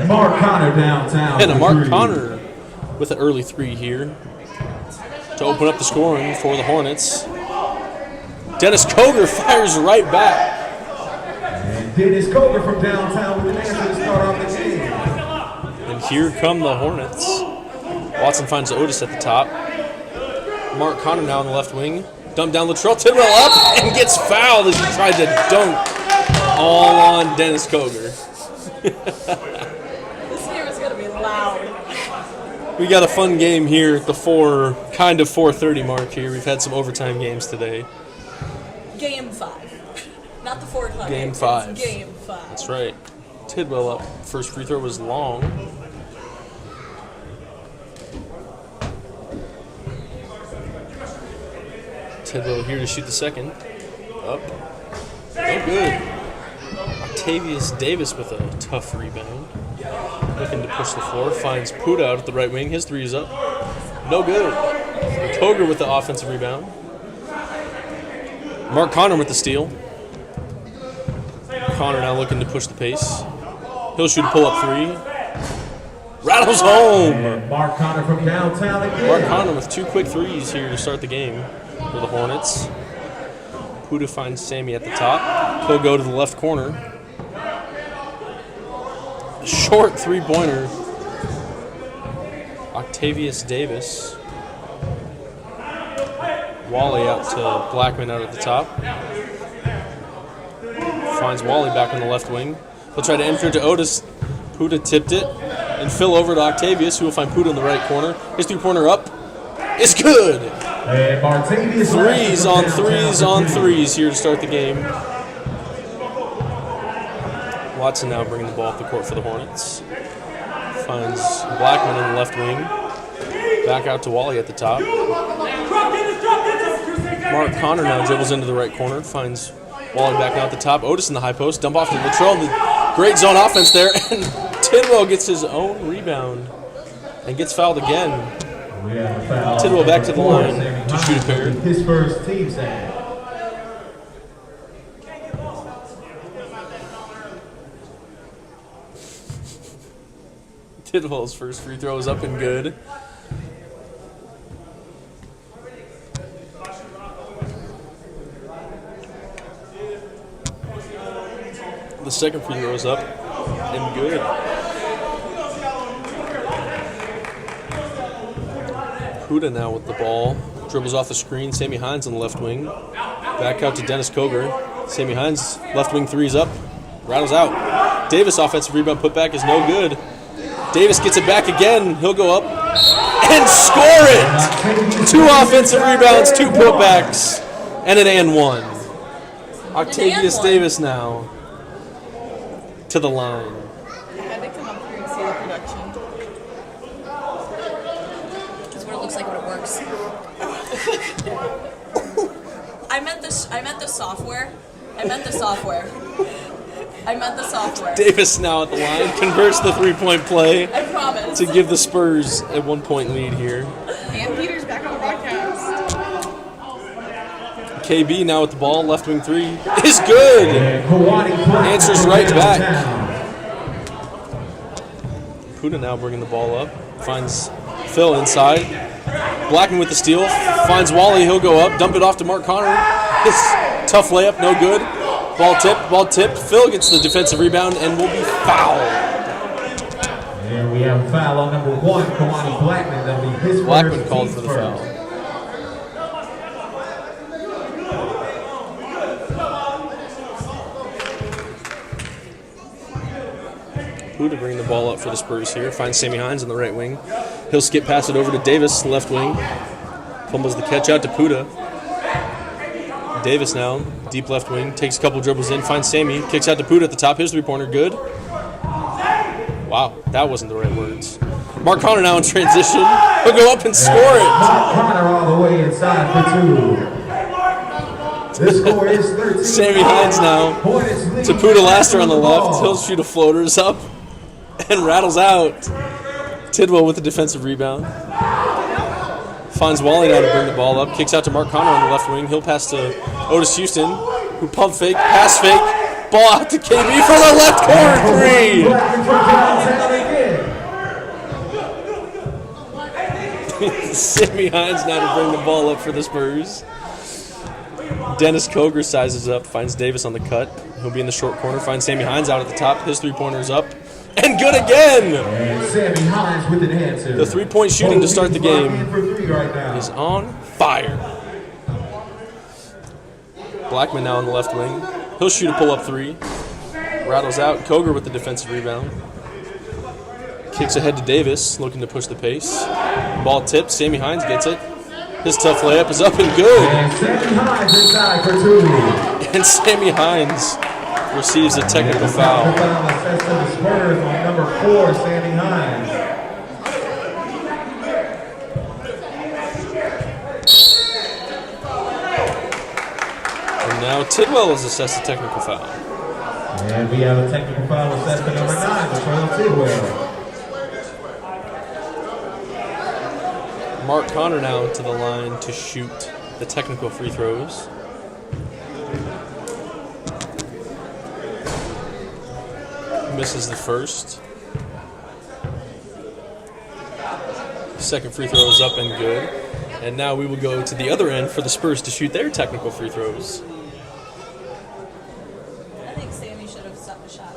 Mark Connor downtown. And a Mark Connor with an early three here to open up the scoring for the Hornets. Dennis Koger fires right back. And Dennis Koger from downtown with an answer to start off the game. And here come the Hornets. Watson finds Otis at the top. Mark Connor now on the left wing. Dump down Latrell Tidwell up and gets fouled as he tried to dunk all on Dennis Koger. This game is going to be loud. We got a fun game here at the 4:30 mark here. We've had some overtime games today. Game 5. Not the 4 o'clock. Game 5. It's game 5. That's right. Tidwell up. First free throw was long. Tidwell here to shoot the second. Up. No good. Octavius Davis with a tough rebound. Looking to push the floor. Finds Puda out at the right wing. His three is up. No good. Koger with the offensive rebound. Mark Connor with the steal. Connor now looking to push the pace. He'll shoot a pull-up three. Rattles home. And Mark Connor from downtown again. Mark Connor with 2 quick threes here to start the game for the Hornets. Puda finds Sammy at the top. He'll go to the left corner. Short three-pointer. Octavius Davis. Wally out to Blackman out at the top. Finds Wally back on the left wing. He'll try to enter to Otis. Puda tipped it. And Phil over to Octavius, who will find Puda in the right corner. His three-pointer up. It's good. And Martavius Threes on threes on threes here to start the game. Watson now bringing the ball up the court for the Hornets. Finds Blackman in the left wing. Back out to Wally at the top. Mark Connor now dribbles into the right corner. Finds Wally back out at the top. Otis in the high post. Dump off to Latrell. The great zone offense there. And Tidwell gets his own rebound and gets fouled again. Tidwell back to the line to shoot a pair. His first team save. Tidwell's first free throw is up and good. The second free throw is up and good. Puda now with the ball. Dribbles off the screen. Sammy Hines on the left wing. Back out to Dennis Koger. Sammy Hines, left wing threes up. Rattles out. Davis offensive rebound putback is no good. Davis gets it back again. He'll go up and score it. 2 offensive rebounds, 2 putbacks, and an and one. Octavius Davis now to the line. I had to come up here and see the production. That's what it looks like when it works. I meant the software. I meant the software. Davis now at the line, converts the three-point play I promise. to give the Spurs a 1-point lead here. And Peter's back on the broadcast. KB now with the ball, left wing three is good. Answers right back. Puda now bringing the ball up, finds Phil inside. Blackman with the steal, finds Wally, he'll go up, dump it off to Mark Connor. His tough layup, no good. Ball tipped. Phil gets the defensive rebound and will be fouled. And we have a foul on number 1, Kawani Blackman. That'll be his Blackman first, called team's for the first. foul. Puda bringing the ball up for the Spurs here. Finds Sammy Hines on the right wing. He'll skip pass it over to Davis, left wing. Fumbles the catch out to Puda. Davis now, deep left wing, takes a couple dribbles in, finds Sammy, kicks out to Puda at the top, his three-pointer, good. Wow, that wasn't the right words. Mark Connor now in transition. He'll go up and score it. Mark Connor all the way inside for 2. The score is 13. Sammy Hines now to Puda Laster on the left. He'll shoot a floaters up and rattles out. Tidwell with the defensive rebound. Finds Wally now to bring the ball up. Kicks out to Mark Connor on the left wing. He'll pass to Otis Houston, who pump fake, pass fake. Ball out to KB for the left corner three. Sammy Hines now to bring the ball up for the Spurs. Dennis Koger sizes up, finds Davis on the cut. He'll be in the short corner, finds Sammy Hines out at the top. His three-pointer is up. And good again! And Sammy Hines with an answer. The three-point shooting to start the game For three right now. is on fire. Blackman now on the left wing. He'll shoot a pull-up three. Rattles out. Koger with the defensive rebound. Kicks ahead to Davis, looking to push the pace. Ball tipped. Sammy Hines gets it. His tough layup is up and good. And Sammy Hines inside for two. And Sammy Hines receives a technical foul. Foul assessed to the Spurs on number 4, Sammy Hines. And now Tidwell is assessed a technical foul. And we have a technical foul assessed to number 9, Latrell Tidwell. Mark Connor now to the line to shoot the technical free throws. Misses the first. Second free throw is up and good. And now we will go to the other end for the Spurs to shoot their technical free throws. I think Sammy should have stopped the shot.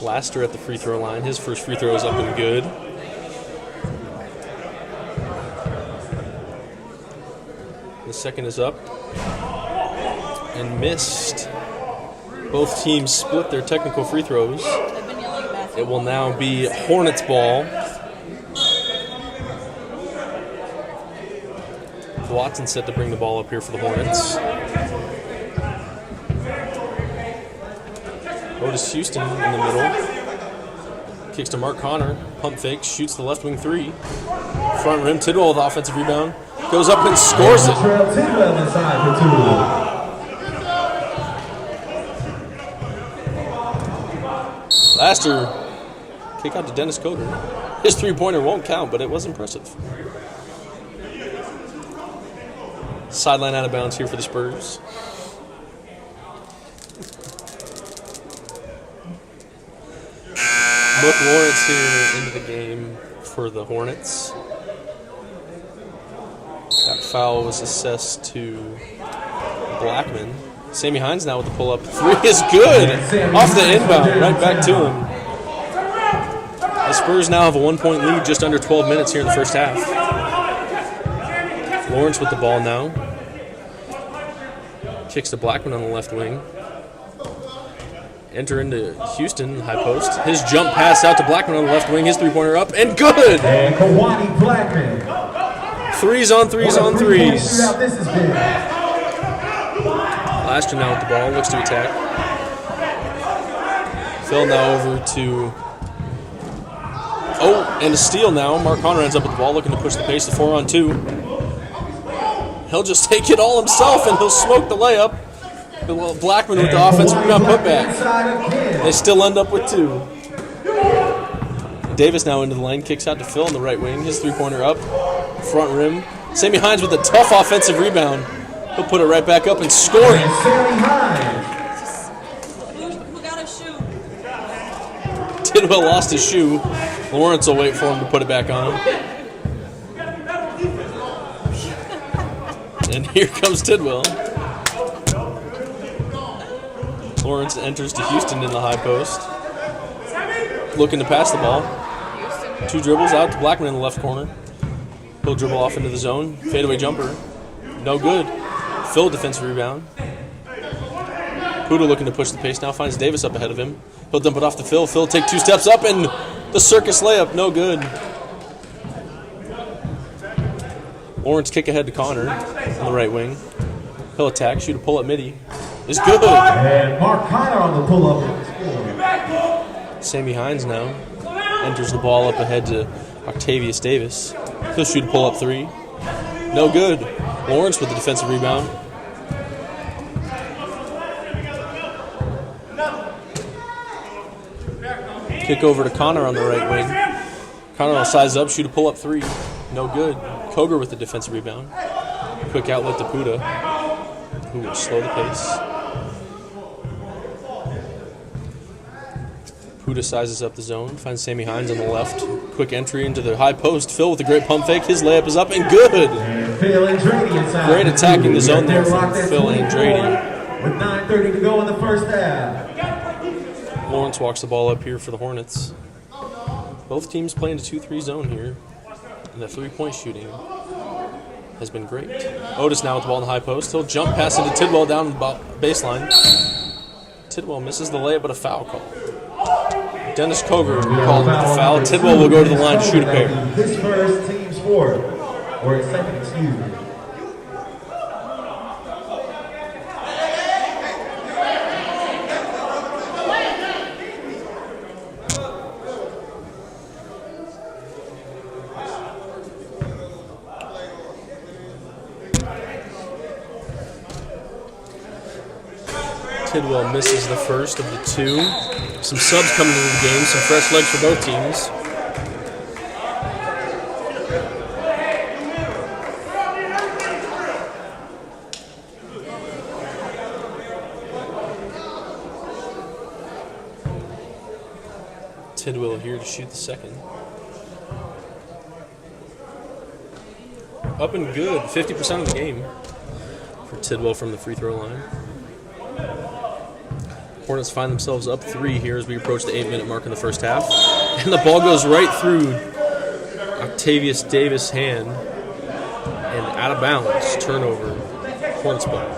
Laster at the free throw line. His first free throw is up and good. The second is up and missed. Both teams split their technical free throws. I've been yelling basketball. It will now be Hornets ball. Watson set to bring the ball up here for the Hornets. Otis Houston in the middle. Kicks to Mark Connor. Pump fake. Shoots the left wing three. Front rim. Tidwell with the offensive rebound. Goes up and scores it. Latrell Tidwell inside for two. Laster. Kick out to Dennis Koger. His three-pointer won't count, but it was impressive. Sideline out of bounds here for the Spurs. Book Lawrence here into the game for the Hornets. That foul was assessed to Blackman. Sammy Hines now with the pull-up. Three is good. Off the inbound. Right back to him. The Spurs now have a 1-point lead just under 12 minutes here in the first half. Lawrence with the ball now. Kicks to Blackman on the left wing. Enter into Houston, high post. His jump pass out to Blackman on the left wing. His three-pointer up, and good! And Kawani Blackman. Threes on threes on threes. Shootout this has been. Laster now with the ball, looks to attack. Phil now over to... Oh, and a steal now. Mark Connor ends up with the ball, looking to push the pace to 4-on-2. He'll just take it all himself, and he'll smoke the layup. Blackman with the offensive rebound putback. They still end up with two. Davis now into the lane, kicks out to Phil on the right wing. His three-pointer up, front rim. Sammy Hines with a tough offensive rebound. He'll put it right back up and score it. Sammy Hines. Who got a shoe? Tidwell lost his shoe. Lawrence will wait for him to put it back on. And here comes Tidwell. Lawrence enters to Houston in the high post. Looking to pass the ball. Two dribbles out to Blackman in the left corner. He'll dribble off into the zone. Fadeaway jumper. No good. Phil defensive rebound. Puda looking to push the pace now. Finds Davis up ahead of him. He'll dump it off to Phil. Phil take 2 steps up and the circus layup. No good. Lawrence kick ahead to Connor on the right wing. He'll attack. Shoot a pull-up midi. Is good. And Mark Connor on the pull-up. Sammy Hines now enters the ball up ahead to Octavius Davis. He'll shoot a pull-up three. No good. Lawrence with the defensive rebound. Kick over to Connor on the right wing. Connor will size up, shoot a pull-up three. No good. Koger with the defensive rebound. Quick outlet to Puda, who will slow the pace. Puda sizes up the zone, finds Sammy Hines on the left. Quick quick entry into the high post. Phil with a great pump fake. His layup is up and good. And Phil Andrade inside. Great attacking the zone there from Locked at Phil 24 Andrade. With 9:30 to go in the first half. Lawrence walks the ball up here for the Hornets. Both teams playing a 2-3 zone here. And the three-point shooting has been great. Otis now with the ball in the high post. He'll jump pass into Tidwell down the baseline. Tidwell misses the layup, but a foul call. Dennis Koger called the foul. Tidwell will go to the line to shoot a pair. His first, team's fourth. Or his second, excuse me. Tidwell misses the first of the two. Some subs coming into the game, some fresh legs for both teams. Tidwell here to shoot the second. Up and good, 50% of the game for Tidwell from the free throw line. Hornets find themselves up 3 here as we approach the 8-minute mark in the first half. And the ball goes right through Octavius Davis' hand and out of bounds. Turnover. Hornets ball.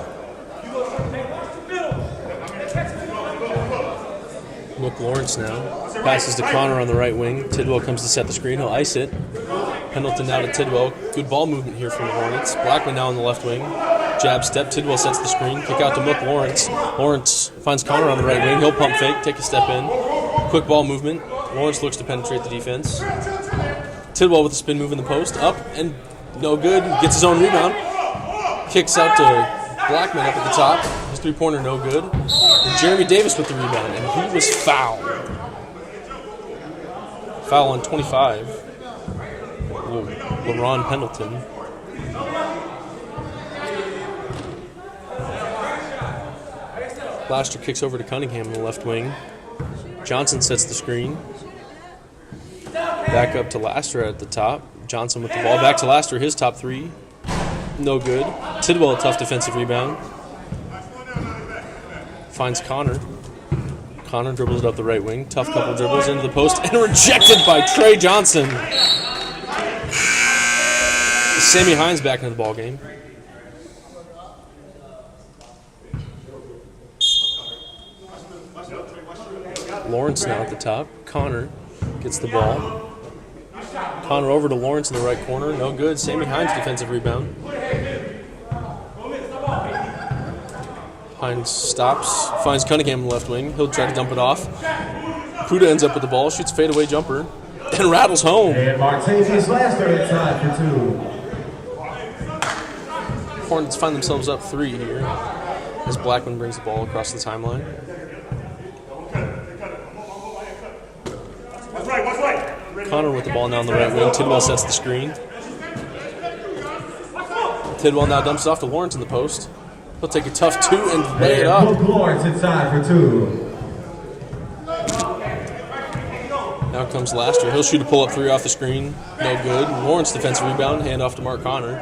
Mook Lawrence now. Passes to Connor on the right wing. Tidwell comes to set the screen. He'll ice it. Pendleton now to Tidwell. Good ball movement here from the Hornets. Blackman now on the left wing. Jab step. Tidwell sets the screen. Kick out to Mook Lawrence. Lawrence finds Connor on the right wing. He'll pump fake. Take a step in. Quick ball movement. Lawrence looks to penetrate the defense. Tidwell with a spin move in the post. Up and no good. Gets his own rebound. Kicks out to Blackman up at the top. His three-pointer no good. And Jeremy Davis with the rebound. And he was fouled. Foul on 25. LeRon Pendleton. Blaster kicks over to Cunningham on the left wing. Johnson sets the screen. Back up to Laster at the top. Johnson with the ball. Back to Laster. His top three. No good. Tidwell, a tough defensive rebound. Finds Connor. Connor dribbles it up the right wing. Tough couple dribbles into the post. And rejected by Trey Johnson. Sammy Hines back into the ball game. Lawrence now at the top. Connor gets the ball. Connor over to Lawrence in the right corner. No good. Sammy Hines defensive rebound. Hines stops. Finds Cunningham in the left wing. He'll try to dump it off. Puda ends up with the ball. Shoots a fadeaway jumper. And rattles home. And Martavius Laster inside for 2. Hornets find themselves up 3 here as Blackman brings the ball across the timeline. Connor with the ball now on the right wing. Tidwell sets the screen. Tidwell now dumps it off to Lawrence in the post. He'll take a tough 2 and lay it up. Lawrence inside for 2. Now comes Laster. He'll shoot a pull-up 3 off the screen. No good. Lawrence defensive rebound. Hand off to Mark Connor.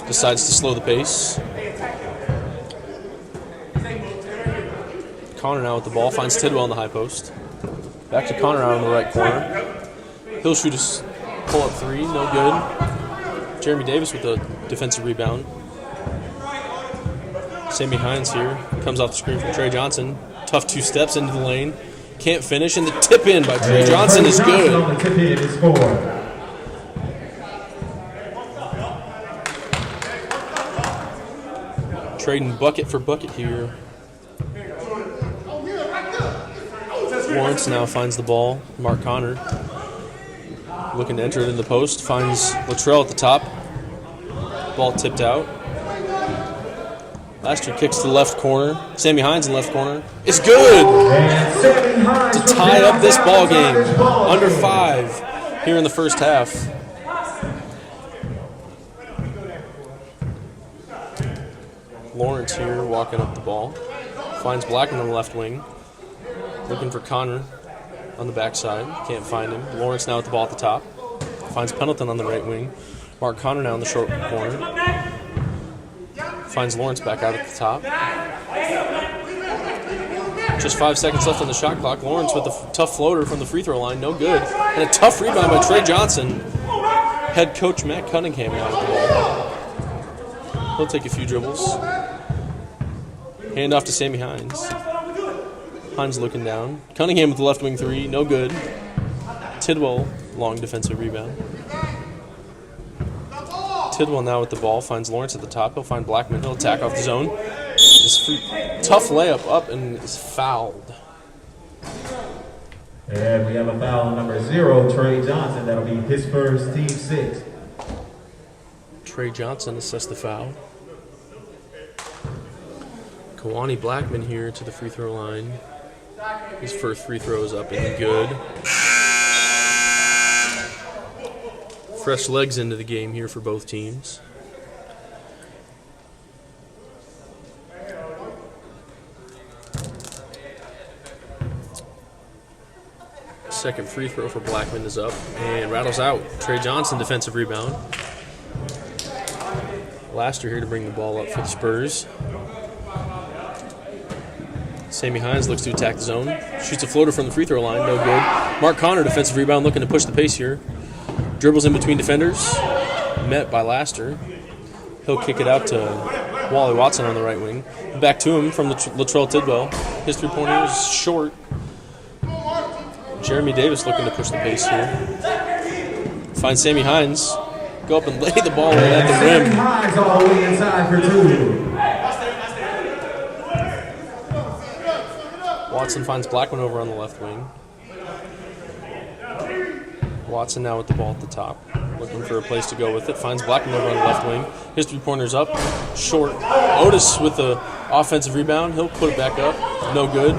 Decides to slow the pace. Connor now with the ball. Finds Tidwell in the high post. Back to Connor out on the right corner. He'll shoot a pull-up 3. No good. Jeremy Davis with the defensive rebound. Sammy Hines here. Comes off the screen from Trey Johnson. Tough 2 steps into the lane. Can't finish. And the tip in by Trey Johnson is good. On the tip in is 4. Trading bucket for bucket here. Lawrence now finds the ball. Mark Connor looking to enter it in the post. Finds Latrell at the top. Ball tipped out. Laster kicks to the left corner. Sammy Hines in the left corner. It's good to tie up this ball game. Under 5 here in the first half. Lawrence here walking up the ball. Finds Blackman on the left wing. Looking for Connor. on the backside. Can't find him. Lawrence now with the ball at the top. Finds Pendleton on the right wing. Mark Connor now in the short corner. Finds Lawrence back out at the top. Just 5 seconds left on the shot clock. Lawrence with a tough floater from the free throw line. No good. And a tough rebound by Trey Johnson. Head coach Matt Cunningham now with the ball. He'll take a few dribbles. Hand off to Sammy Hines. Hines looking down. Cunningham with the left wing three. No good. Tidwell, long defensive rebound. Tidwell now with the ball. Finds Lawrence at the top. He'll find Blackman. He'll attack off the zone. Tough layup up and is fouled. And we have a foul on number 0, Trey Johnson. That'll be his first, team 6. Trey Johnson assessed the foul. Kawani Blackman here to the free throw line. His first free throw is up and good. Fresh legs into the game here for both teams. Second free throw for Blackman is up and rattles out. Trey Johnson defensive rebound. Laster here to bring the ball up for the Spurs. Sammy Hines looks to attack the zone. Shoots a floater from the free throw line. No good. Mark Connor defensive rebound looking to push the pace here. Dribbles in between defenders. Met by Laster. He'll kick it out to Wally Watson on the right wing. Back to him from Latrell Tidwell. His three-pointer is short. Jeremy Davis looking to push the pace here. Finds Sammy Hines. Go up and lay the ball in at the rim. Sammy Hines all the way inside for 2. Watson finds Blackman over on the left wing. Watson now with the ball at the top. Looking for a place to go with it. Finds Blackman over on the left wing. His three-pointer's up. Short. Otis with the offensive rebound. He'll put it back up. No good.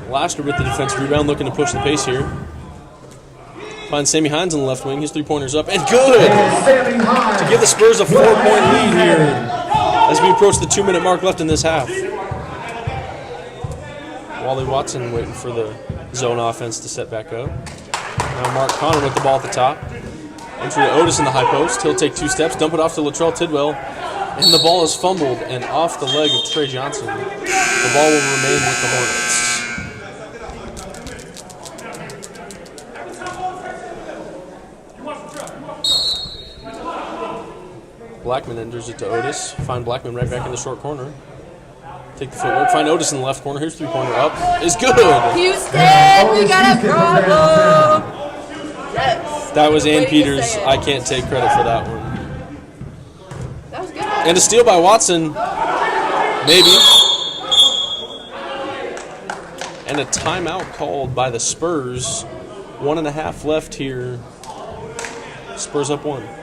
Laster with the defensive rebound, looking to push the pace here. Finds Sammy Hines on the left wing. His three-pointer's up and good! To give the Spurs a 4-point lead here as we approach the 2-minute mark left in this half. Wally Watson waiting for the zone offense to set back up. Now Mark Connor with the ball at the top. Entry to Otis in the high post. He'll take 2 steps, dump it off to Latrell Tidwell, and the ball is fumbled and off the leg of Trey Johnson. The ball will remain with the Hornets. Blackman enters it to Otis. Find Blackman right back in the short corner. Take the footwork. Find Otis in the left corner. Here's three-pointer up. Is good. Houston, we got a problem. Yes. That was Ann Way to Peters. say it. I can't take credit for that one. That was good. And a steal by Watson. Maybe. And a timeout called by the Spurs. 1.5 left here. Spurs up 1.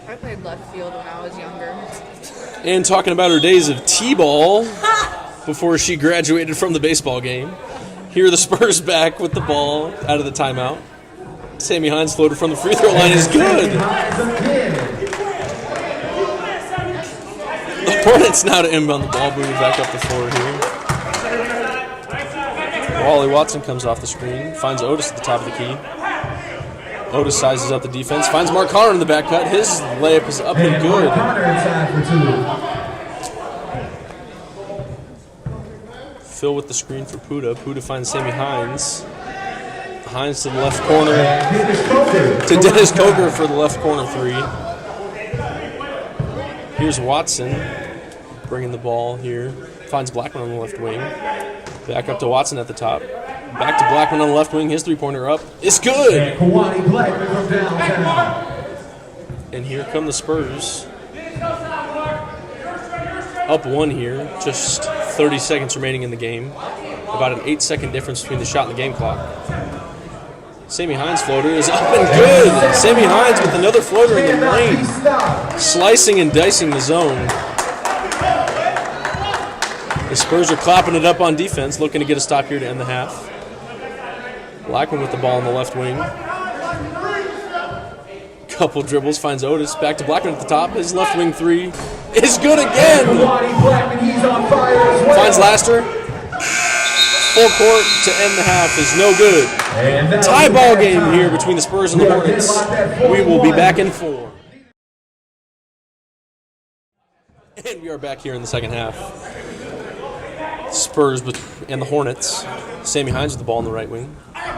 I played left field when I was younger. And talking about her days of T-ball before she graduated from the baseball game. Here are the Spurs back with the ball out of the timeout. Sammy Hines floated from the free throw line is good. The Hornets now to inbound the ball, moving back up the floor here. Wally Watson comes off the screen, finds Otis at the top of the key. Otis sizes up the defense, finds Mark Connor in the back cut. His layup is up and good. Phil with the screen for Puda. Puda finds Sammy Hines. Hines to the left corner. Dennis Coker. To Dennis Coker for the left corner three. Here's Watson bringing the ball here. Finds Blackman on the left wing. Back up to Watson at the top. Back to Blackman on the left wing. His three-pointer up. It's good! And Kawani Blackman from downtown. And here come the Spurs. Up one here. Just 30 seconds remaining in the game. About an 8-second difference between the shot and the game clock. Sammy Hines' floater is up and good. Sammy Hines with another floater in the lane. Slicing and dicing the zone. The Spurs are clapping it up on defense, looking to get a stop here to end the half. Blackman with the ball on the left wing. Couple dribbles, finds Otis. Back to Blackman at the top. His left wing three is good again. Kawani Blackman, he's on fire as well. Finds Laster. Full court to end the half is no good. Tie ball game here between the Spurs and the Hornets. We will be back in 4. And we are back here in the second half. Spurs and the Hornets. Sammy Hines with the ball on the right wing.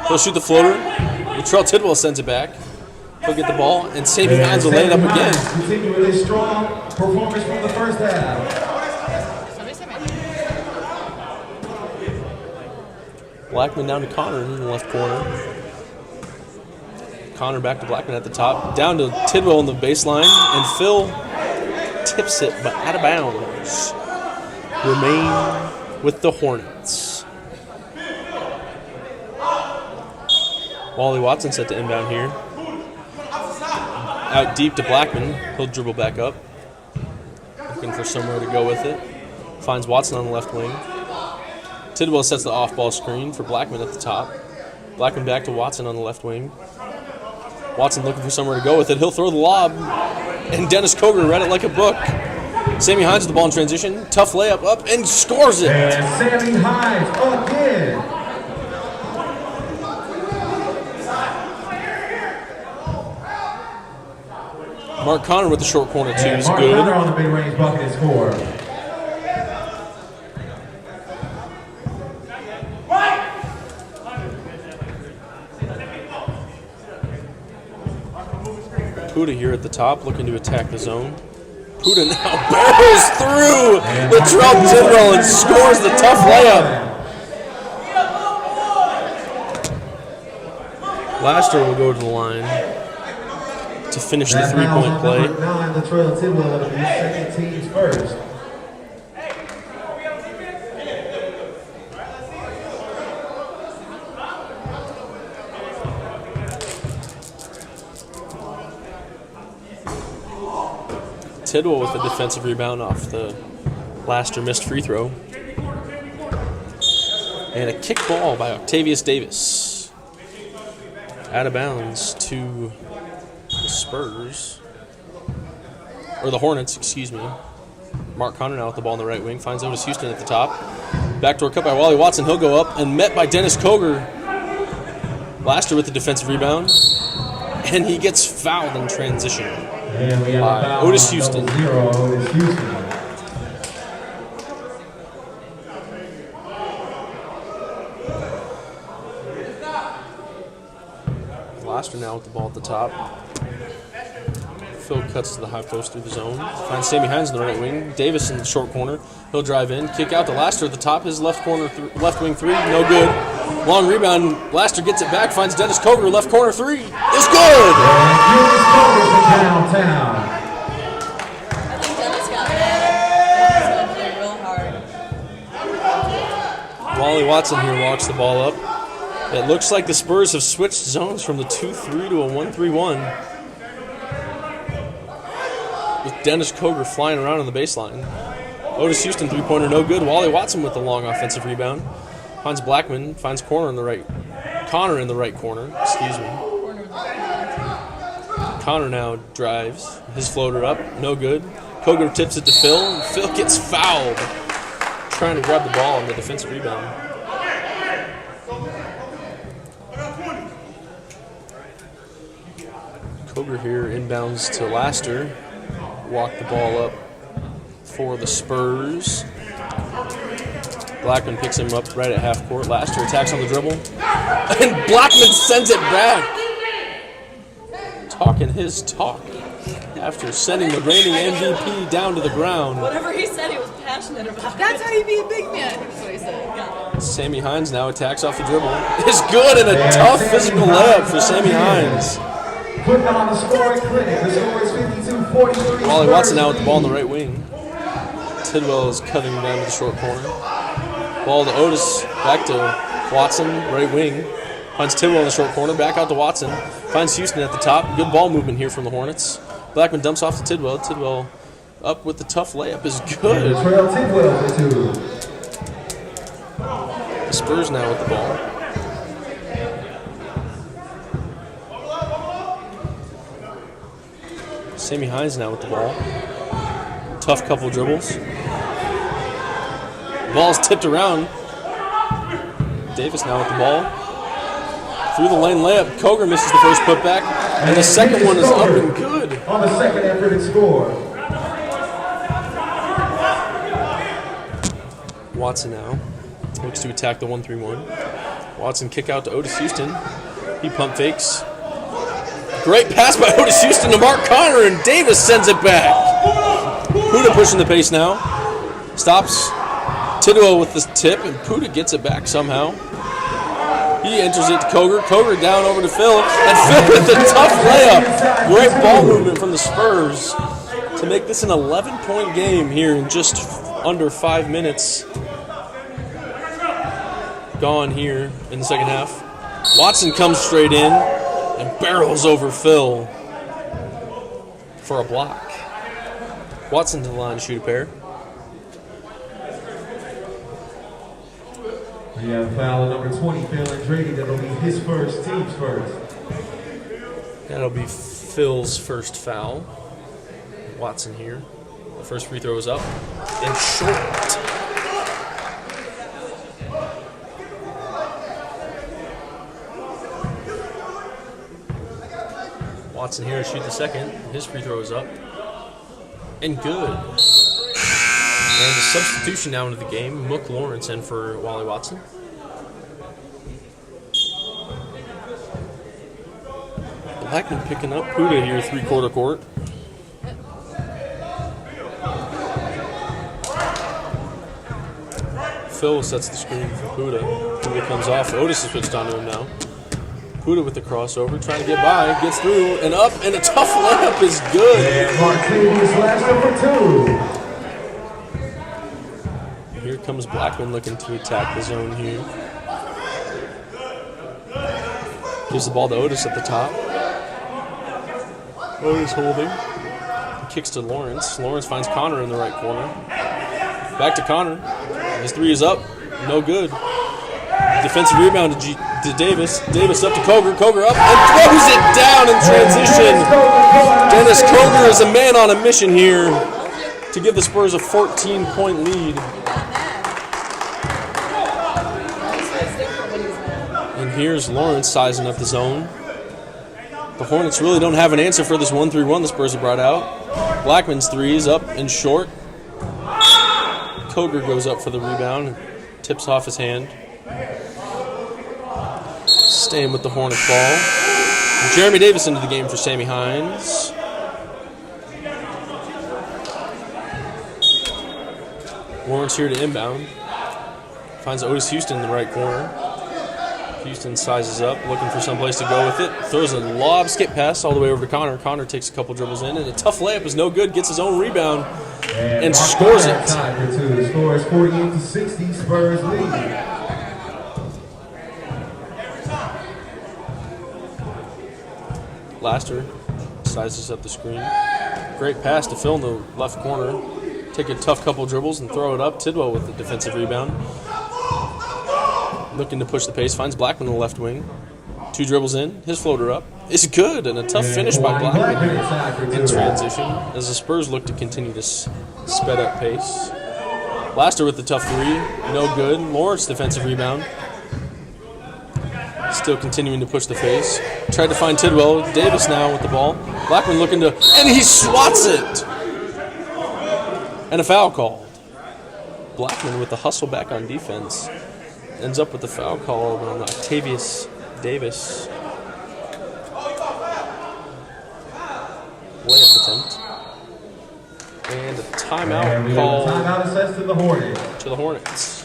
He'll shoot the floater. Latrell Tidwell sends it back. He'll get the ball, and Sammy Hines will lay it up again. Continue with his strong performance from the first half. Blackman down to Connor in the left corner. Connor back to Blackman at the top. Down to Tidwell on the baseline. And Phil tips it, but out of bounds. Remain with the Hornets. Wally Watson set to inbound here. Out deep to Blackman. He'll dribble back up. Looking for somewhere to go with it. Finds Watson on the left wing. Tidwell sets the off-ball screen for Blackman at the top. Blackman back to Watson on the left wing. Watson looking for somewhere to go with it. He'll throw the lob. And Dennis Coger read it like a book. Sammy Hines with the ball in transition. Tough layup up and scores it. And Sammy Hines again. Mark Connor with the short corner two is Mark good. Connor on the mid-range bucket and score. Puda here at the top, looking to attack the zone. Puda now barrels through Latrell Tidwell and scores the tough layup. Laster will go to the line to finish the three-point play. Number 9, Latrell Tidwell of the second team's first. Tidwell with the defensive rebound off the Laster missed free throw. And a kick ball by Octavius Davis. Out of bounds to the Spurs. Or the Hornets, excuse me. Mark Connor now with the ball on the right wing. Finds Otis Houston at the top. Backdoor cut by Wally Watson. He'll go up and met by Dennis Coger. Laster with the defensive rebound. And he gets fouled in transition. And we have a foul Otis on Houston. 0, Otis Houston. Laster now with the ball at the top. Phil cuts to the high post through the zone. Finds Sammy Hines in the right wing. Davis in the short corner. He'll drive in. Kick out to Laster at the top. His left corner, left wing three. No good. Long rebound. Laster gets it back. Finds Dennis Coger. Left corner three. It's good. And Dennis Coger from downtown. I think Dennis got mad. He's going to play real hard. Wally Watson here walks the ball up. It looks like the Spurs have switched zones from the 2-3 to a 1-3-1. With Dennis Coger flying around on the baseline. Otis Houston three-pointer no good. Wally Watson with the long offensive rebound. Finds Blackman. Finds Connor in the right corner. Excuse me. Connor now drives. His floater up. No good. Coger tips it to Phil. And Phil gets fouled. Trying to grab the ball on the defensive rebound. Coger here inbounds to Laster. Walk the ball up for the Spurs. Blackman picks him up right at half court. Laster attacks on the dribble. And Blackman sends it back. Talking his talk after sending the reigning MVP down to the ground. Whatever he said, he was passionate about. That's how you be a big man. That's what he said. Got it. Sammy Hines now attacks off the dribble. It's good and a tough physical layup for Sammy Hines. Putting on the scoring clinic. The score is 52-43. Wally Watson now with the ball on the right wing. Tidwell is cutting down to the short corner. Ball to Otis. Back to Watson, right wing. Finds Tidwell in the short corner. Back out to Watson. Finds Houston at the top. Good ball movement here from the Hornets. Blackman dumps off to Tidwell. Tidwell up with the tough layup is good. Trail Tidwell for 2. The Spurs now with the ball. Sammy Hines now with the ball. Tough couple dribbles. Ball's tipped around. Davis now with the ball. Through the lane layup. Koger misses the first putback. And the second one is up and good. On the second effort and score. Watson now looks to attack the 1-3-1. Watson kick out to Otis Houston. He pump fakes. Great pass by Otis Houston to Mark Connor, and Davis sends it back. Puda pushing the pace now. Stops Tidwell with the tip, and Puda gets it back somehow. He enters it to Koger. Koger down over to Phil, and Phil with the tough layup. Great ball movement from the Spurs to make this an 11-point game here in just under 5 minutes. Gone here in the second half. Watson comes straight in and barrels over Phil for a block. Watson to the line to shoot a pair. We have foul number 20, Phil Andrade. That'll be his first, team's first. That'll be Phil's first foul. Watson here. The first free throw is up and short. Watson here to shoot the second. His free throw is up and good. And a substitution now into the game. Mook Lawrence in for Wally Watson. Blackman picking up Puda here, three-quarter court. Phil sets the screen for Puda. Puda comes off. Otis is switched onto him now. Puda with the crossover, trying to get by, gets through, and up, and a tough layup is good. And Martinez last number 2. Here comes Blackman looking to attack the zone here. Gives the ball to Otis at the top. Otis holding. He kicks to Lawrence. Lawrence finds Connor in the right corner. Back to Connor. His three is up. No good. Defensive rebound to Davis. Davis up to Koger. Koger up and throws it down in transition. Dennis Koger is a man on a mission here to give the Spurs a 14-point lead. And here's Lawrence sizing up the zone. The Hornets really don't have an answer for this 1-3-1 the Spurs have brought out. Blackman's three is up and short. Koger goes up for the rebound and tips off his hand. Staying with the Hornets ball. Jeremy Davis into the game for Sammy Hines. Lawrence here to inbound. Finds Otis Houston in the right corner. Houston sizes up, looking for some place to go with it. Throws a lob skip pass all the way over to Connor. Connor takes a couple dribbles in, and a tough layup is no good. Gets his own rebound and scores it. Time for 2. The score is 48-60. Spurs lead. Laster sizes up the screen. Great pass to Phil in the left corner. Take a tough couple dribbles and throw it up. Tidwell with the defensive rebound. Looking to push the pace. Finds Blackman in the left wing. 2 dribbles in. His floater up. It's good, and a tough finish by Blackman in transition as the Spurs look to continue this sped up pace. Laster with the tough three. No good. Lawrence defensive rebound. Still continuing to push the face. Tried to find Tidwell. Davis now with the ball. Blackman looking to... and he swats it! And a foul called. Blackman with the hustle back on defense. Ends up with the foul call on Octavius Davis. Layup attempt. And a timeout And we have a called timeout assessed to the Hornets. to the Hornets.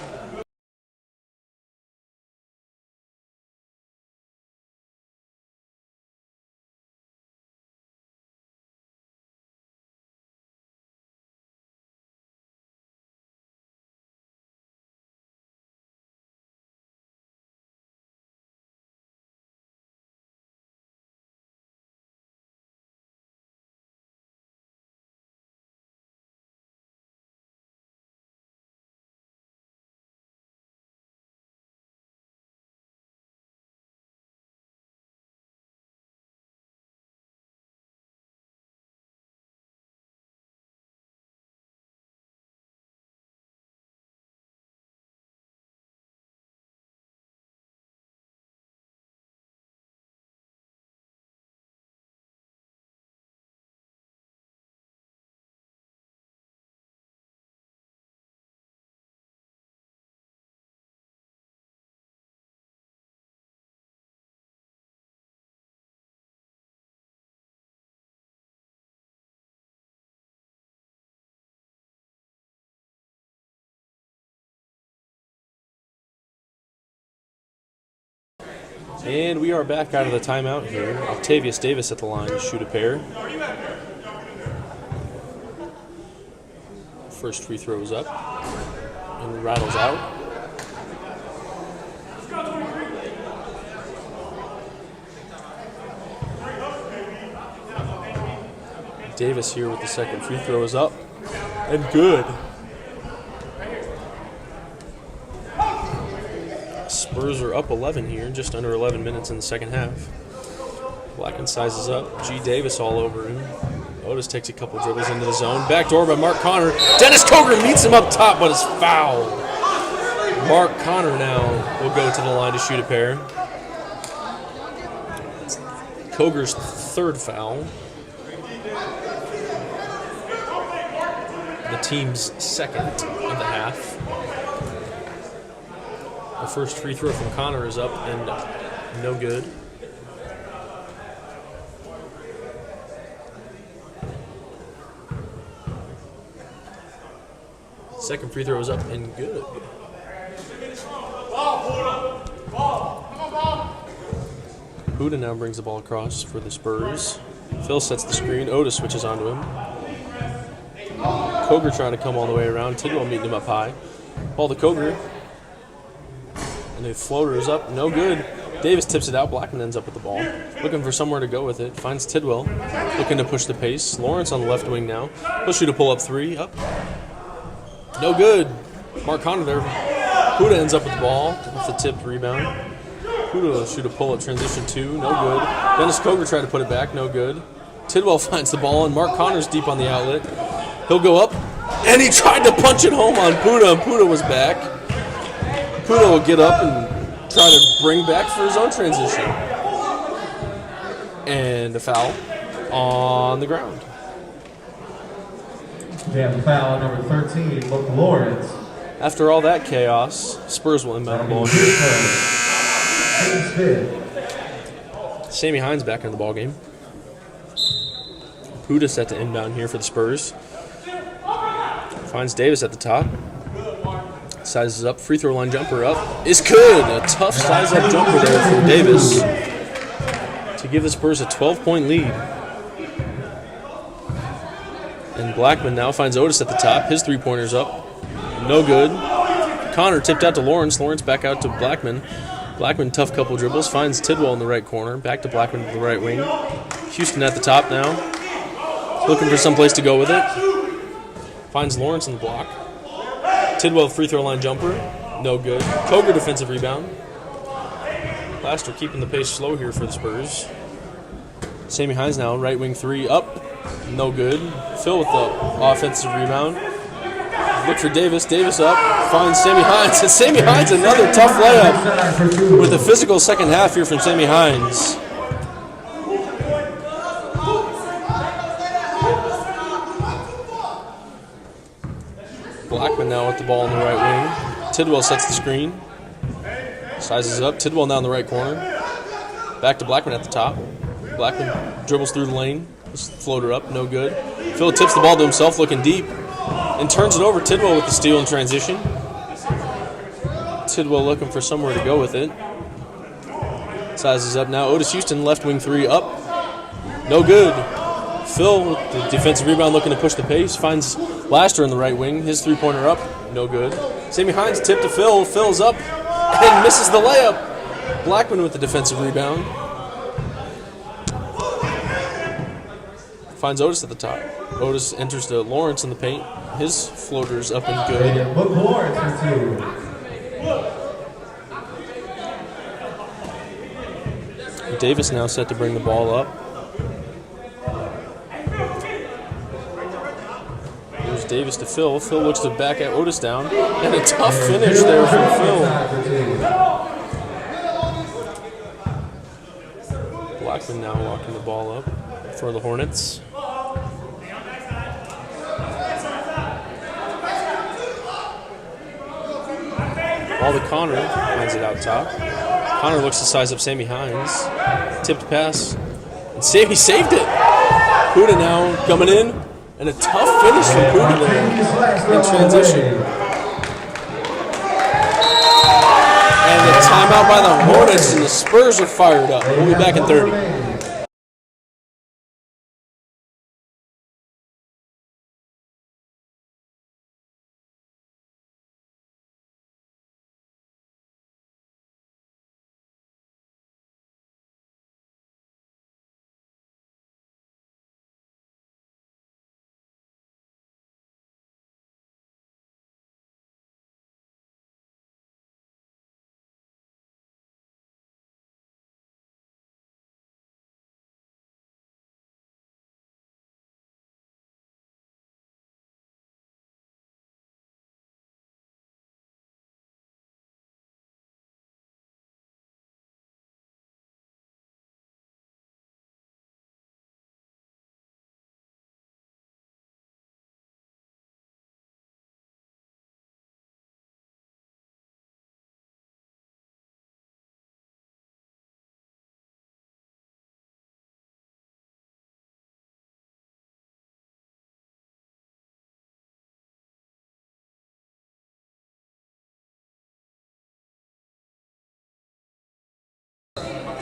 And we are back out of the timeout here. Octavius Davis at the line to shoot a pair. First free throw is up and rattles out. Davis here with the second free throw is up and good. Spurs are up 11 here, just under 11 minutes in the second half. Blackman sizes up. G. Davis all over him. Otis takes a couple dribbles into the zone. Backdoor by Mark Connor. Dennis Coger meets him up top, but is fouled. Mark Connor now will go to the line to shoot a pair. Coger's third foul. The team's second of the half. The first free throw from Connor is up and no good. Second free throw is up and good. Huda now brings the ball across for the Spurs. Phil sets the screen. Otis switches onto him. Coger trying to come all the way around. Tidwell meeting him up high. Ball to Coger. And the floater is up. No good. Davis tips it out. Blackman ends up with the ball. Looking for somewhere to go with it. Finds Tidwell. Looking to push the pace. Lawrence on the left wing now. He'll shoot a pull-up three. Up. No good. Mark Connor there. Huda ends up with the ball. With the tipped rebound. Huda will shoot a pull-up transition two. No good. Dennis Coger tried to put it back. No good. Tidwell finds the ball, and Mark Connor's deep on the outlet. He'll go up. And he tried to punch it home on Puda, and Puda was back. Puda will get up and try to bring back for his own transition. And a foul on the ground. We have a foul on number 13, Lawrence. After all that chaos, Spurs will inbound the ball. Sammy Hines back in the ball game. Puda set to inbound here for the Spurs. Finds Davis at the top. Sizes up. Free throw line jumper up. Is good. A tough size up jumper there from Davis to give the Spurs a 12-point lead. And Blackman now finds Otis at the top. His three-pointer's up. No good. Connor tipped out to Lawrence. Lawrence back out to Blackman. Blackman, tough couple dribbles. Finds Tidwell in the right corner. Back to Blackman to the right wing. Houston at the top now. Looking for some place to go with it. Finds Lawrence in the block. Tidwell free throw line jumper. No good. Coger defensive rebound. Laster keeping the pace slow here for the Spurs. Sammy Hines now, right wing three up. No good. Phil with the offensive rebound. Look for Davis. Davis up. Finds Sammy Hines. And Sammy Hines, another tough layup with a physical second half here from Sammy Hines. Blackman now with the ball in the right wing. Tidwell sets the screen. Sizes up. Tidwell now in the right corner. Back to Blackman at the top. Blackman dribbles through the lane. Floater up, no good. Phil tips the ball to himself, looking deep, and turns it over. Tidwell with the steal in transition. Tidwell looking for somewhere to go with it. Sizes up now. Otis Houston, left wing 3 up. No good. Phil with the defensive rebound looking to push the pace. Finds Laster in the right wing. His three-pointer up. No good. Sammy Hines tip to Phil. Phil's up and misses the layup. Blackman with the defensive rebound. Finds Otis at the top. Otis enters to Lawrence in the paint. His floater's up and good. Look Lawrence for 2. Davis now set to bring the ball up. Here's Davis to Phil. Phil looks to back at Otis down. And a tough finish there from Phil. Blackman now walking the ball up for the Hornets. Ball to Connor. Finds it out top. Connor looks to size up Sammy Hines. Tipped pass. And Sammy saved it. Huda now coming in. And a tough finish from Huda there in transition. And the timeout by the Hornets, and the Spurs are fired up. We'll be back in 30.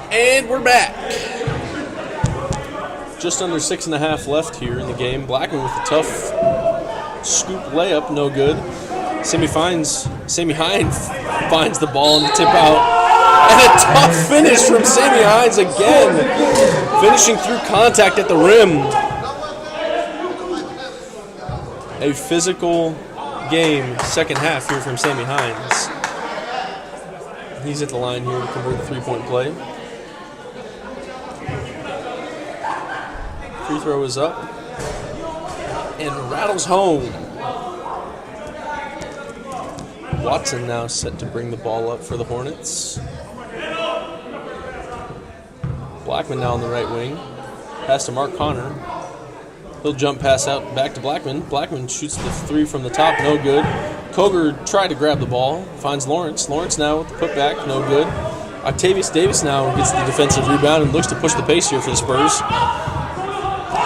And we're back. Just under 6.5 left here in the game. Blackman with a tough scoop layup, no good. Sammy Hines finds the ball and the tip out. And a tough finish from Sammy Hines again. Finishing through contact at the rim. A physical game, second half here from Sammy Hines. He's at the line here to convert the three-point play. Free throw is up and rattles home. Watson now set to bring the ball up for the Hornets. Blackman now on the right wing. Pass to Mark Connor. He'll jump pass out back to Blackman. Blackman shoots the three from the top, no good. Koger tried to grab the ball, finds Lawrence. Lawrence now with the putback, no good. Octavius Davis now gets the defensive rebound and looks to push the pace here for the Spurs.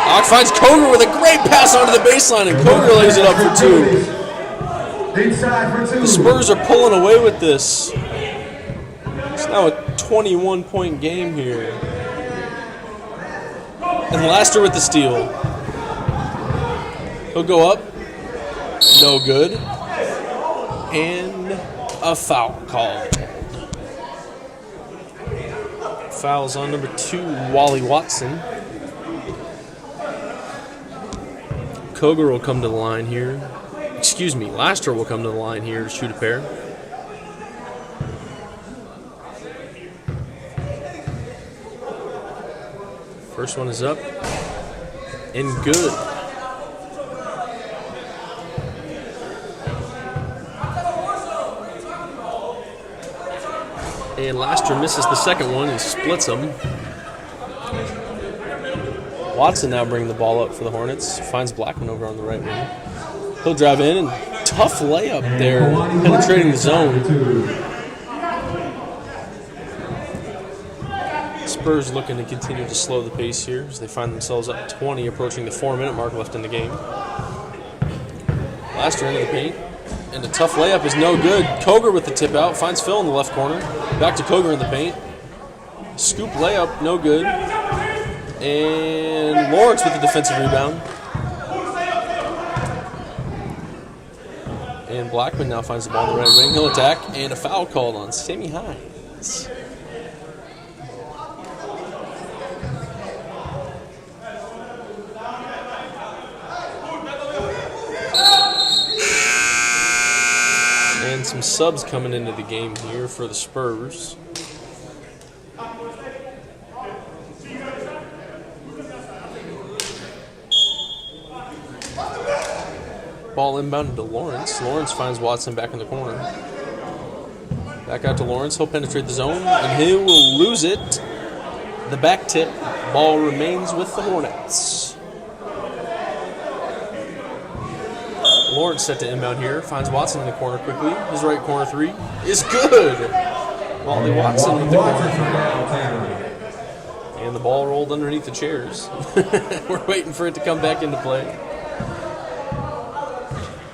Ock finds Koger with a great pass onto the baseline, and Koger lays it up for 2. The Spurs are pulling away with this. It's now a 21-point game here. And Laster with the steal. He'll go up. No good. And a foul called. Fouls on number 2, Wally Watson. Koger will come to the line here. Laster will come to the line here to shoot a pair. First one is up. And good. And Laster misses the second one. He splits them. Watson now bringing the ball up for the Hornets. Finds Blackman over on the right wing. He'll drive in, and tough layup there, penetrating the zone. Spurs looking to continue to slow the pace here as they find themselves up 20, approaching the 4-minute mark left in the game. Laster into the paint, and a tough layup is no good. Koger with the tip out, finds Phil in the left corner. Back to Koger in the paint. Scoop layup, no good. And Lawrence with the defensive rebound. And Blackman now finds the ball in the right wing. He'll attack, and a foul called on Sammy Hines. And some subs coming into the game here for the Spurs. Ball inbounded to Lawrence. Lawrence finds Watson back in the corner. Back out to Lawrence. He'll penetrate the zone, and he will lose it. The back tip. Ball remains with the Hornets. Lawrence set to inbound here. Finds Watson in the corner quickly. His right corner three is good. Wally Watson with the corner. And the ball rolled underneath the chairs. We're waiting for it to come back into play.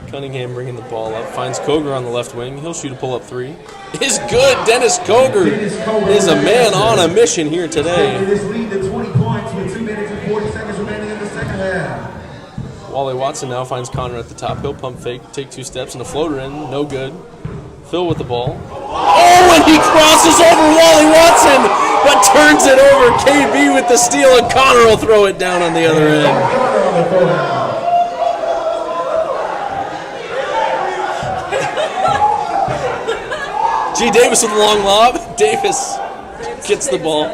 Cunningham bringing the ball up. Finds Koger on the left wing. He'll shoot a pull-up three. Is good. Dennis Koger is a man on a mission here today. This lead to 20 points with 2 minutes and 40 seconds remaining in the second half. Wally Watson now finds Connor at the top. He'll pump fake, take 2 steps, and a floater in. No good. Phil with the ball. Oh, and he crosses over Wally Watson, but turns it over. KB with the steal, and Connor will throw it down on the other end. G. Davis with a long lob. Davis gets the ball.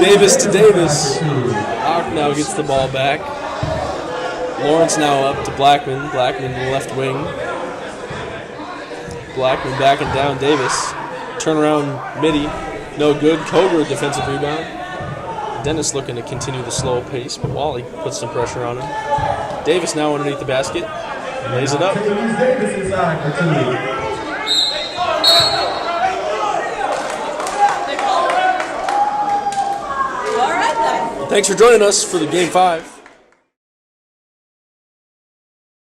Davis to Davis. Ock now gets the ball back. Lawrence now up to Blackman. Blackman to the left wing. Blackman backing down Davis. Turnaround midi. No good. Koger defensive rebound. Dennis looking to continue the slow pace, but Wally puts some pressure on him. Davis now underneath the basket. Lays it up. All right then. Thanks for joining us for the Game 5.